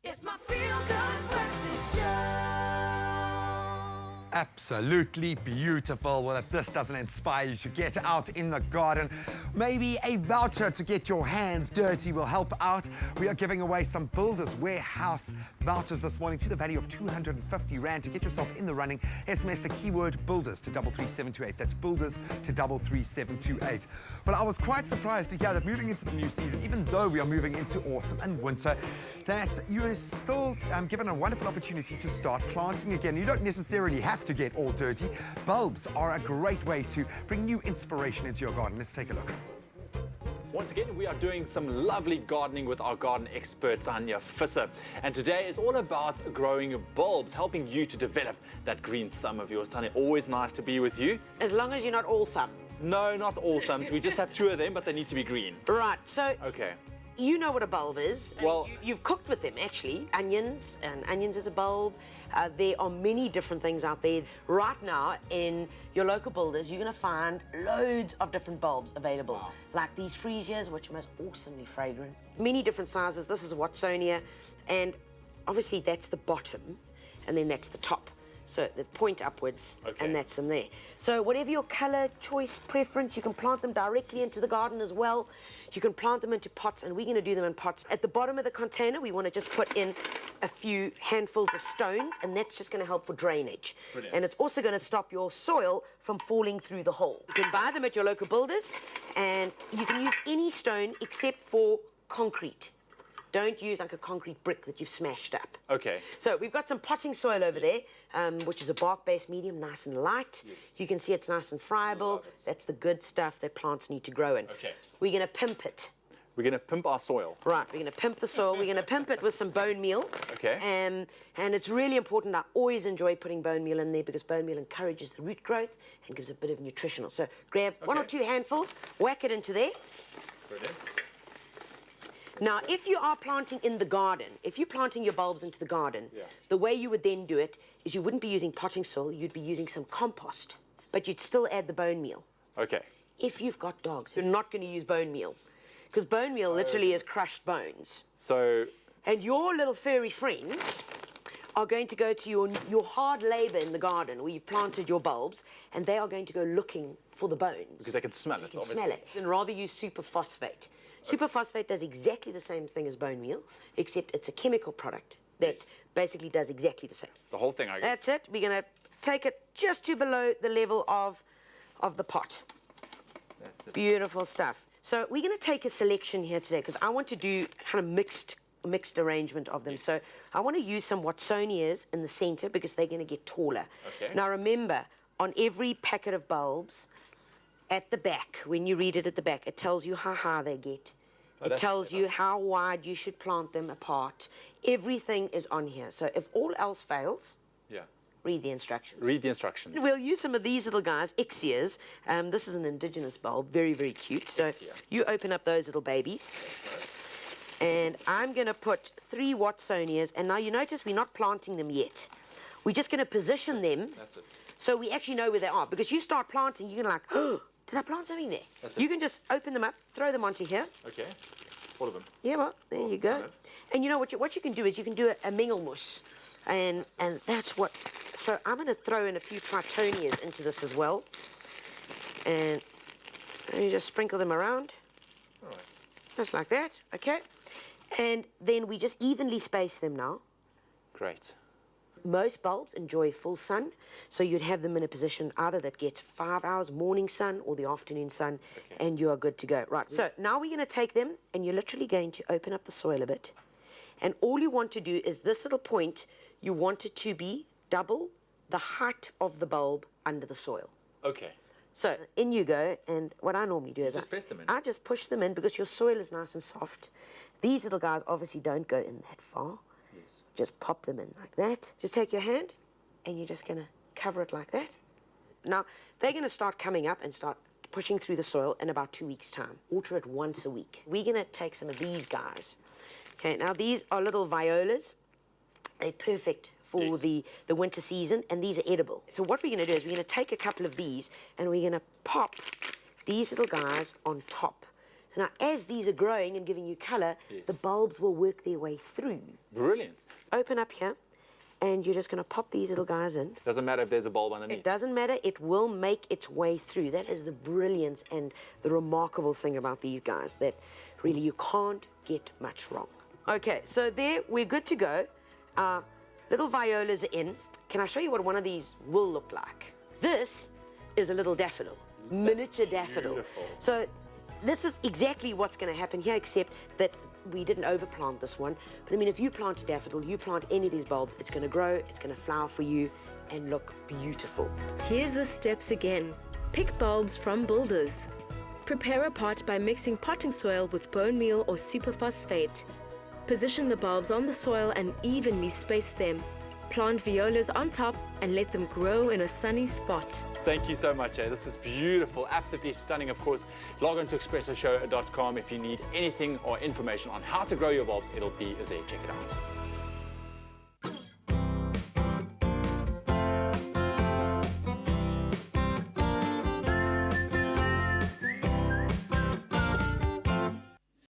It's my feel-good breakfast show. Absolutely beautiful. Well, if this doesn't inspire you to get out in the garden, maybe a voucher to get your hands dirty will help out. We are giving away some Builders Warehouse vouchers this morning to the value of 250 Rand. To get yourself in the running, SMS the keyword Builders to 33728. That's Builders to 33728. Well, I was quite surprised to hear that moving into the new season, even though we are moving into autumn and winter, that you are still given a wonderful opportunity to start planting again. You don't necessarily have to get all dirty. Bulbs are a great way to bring new inspiration into your garden. Let's take a look. Once again, we are doing some lovely gardening with our garden expert, Tanya Visser. And today is all about growing bulbs, helping you to develop that green thumb of yours. Tanya, always nice to be with you. As long as you're not all thumbs. No, not all thumbs. We just have two of them, but they need to be green. Right, so Okay. you know what a bulb is. Well- You've cooked with them, actually. Onions, and onions is a bulb. There are many different things out there. Right now, in your local builders, you're going to find loads of different bulbs available. Wow. Like these freesias, which are most awesomely fragrant. Many different sizes. This is a Watsonia, and obviously that's the bottom, and then that's the top. So they point upwards, Okay. and that's them there. So whatever your colour, choice, preference, you can plant them directly into the garden as well. You can plant them into pots, and we're going to do them in pots. At the bottom of the container, we want to just put in a few handfuls of stones, and that's just going to help for drainage. Brilliant. And it's also going to stop your soil from falling through the hole. You can buy them at your local builders, and you can use any stone except for concrete. Don't use like a concrete brick that you've smashed up. Okay. So we've got some potting soil over there, which is a bark-based medium, nice and light. Yes. You can see it's nice and friable. Love it. That's the good stuff that plants need to grow in. Okay. We're going to pimp it. We're going to pimp our soil. Right, we're going to pimp the soil. We're going to pimp it with some bone meal. Okay. And it's really important. I always enjoy putting bone meal in there because bone meal encourages the root growth and gives a bit of nutritional. So grab one or Okay. two handfuls, whack it into there. Brilliant. Now, if you are planting in the garden, if you're planting your bulbs into the garden, Yeah. the way you would then do it is you wouldn't be using potting soil, you'd be using some compost, but you'd still add the bone meal. Okay. If you've got dogs, you're not going to use bone meal because bone meal literally is crushed bones. So, And your little furry friends are going to go to your hard labor in the garden where you've planted your bulbs, and they are going to go looking for the bones. because they can smell it, You can obviously. smell it. And rather use superphosphate. Superphosphate does exactly the same thing as bone meal, except it's a chemical product that Yes. basically does exactly the same. The whole thing, I guess. That's it. We're going to take it just to below the level of the pot. That's it. Beautiful stuff. So we're going to take a selection here today because I want to do kind of mixed arrangement of them. Yes. So I want to use some Watsonias in the center because they're going to get taller. Okay. Now remember, on every packet of bulbs, at the back, when you read it at the back, it tells you how high they get. Oh, It that's tells clever. you how wide you should plant them apart. Everything is on here. So if all else fails, Yeah. read the instructions. Read the instructions. We'll use some of these little guys, Ixias. This is an indigenous bulb, very, very cute. So Ixia. you open up those little babies. And I'm going to put 3 Watsonias. And now you notice we're not planting them yet. We're just going to position them That's it. so we actually know where they are. Because you start planting, you're going to like, oh, did I plant something there? That's it. You can just open them up, throw them onto here. Okay. All of them. Yeah, well, there you go. got it. And you know what you can do is you can do a mingelmus. And that's what... So I'm going to throw in a few Tritonias into this as well. And you just sprinkle them around. All right. Just like that, okay? And then we just evenly space them now. Great. Most bulbs enjoy full sun, so you'd have them in a position either that gets 5 hours morning sun or the afternoon sun, Okay. and you are good to go. Right, so now we're going to take them, and you're literally going to open up the soil a bit. And all you want to do is this little point, you want it to be double the height of the bulb under the soil. Okay. So in you go, and what I normally do is just press them in? I just push them in because your soil is nice and soft. These little guys obviously don't go in that far. Yes. Just pop them in like that. Just take your hand, and you're just going to cover it like that. Now, they're going to start coming up and start pushing through the soil in about 2 weeks' time. Water it once a week. We're going to take some of these guys. Okay, now these are little violas. They're perfect for Yes. the winter season, and these are edible. So what we're going to do is we're going to take a couple of these, and we're going to pop these little guys on top. Now, as these are growing and giving you color, the bulbs will work their way through. Brilliant. Open up here, and you're just going to pop these little guys in. Doesn't matter if there's a bulb underneath. It doesn't matter. It will make its way through. That is the brilliance and the remarkable thing about these guys, that really you can't get much wrong. Okay, so there, we're good to go. Our little violas are in. Can I show you what one of these will look like? This is a little daffodil, miniature daffodil. Beautiful. So this is exactly what's going to happen here, except that we didn't overplant this one. But I mean, if you plant a daffodil, you plant any of these bulbs, it's going to grow, it's going to flower for you and look beautiful. Here's the steps again. Pick bulbs from builders. Prepare a pot by mixing potting soil with bone meal or superphosphate. Position the bulbs on the soil and evenly space them. Plant violas on top and let them grow in a sunny spot. Thank you so much, This is beautiful, absolutely stunning. Of course, log on to expressoshow.com if you need anything or information on how to grow your bulbs. It'll be there. Check it out.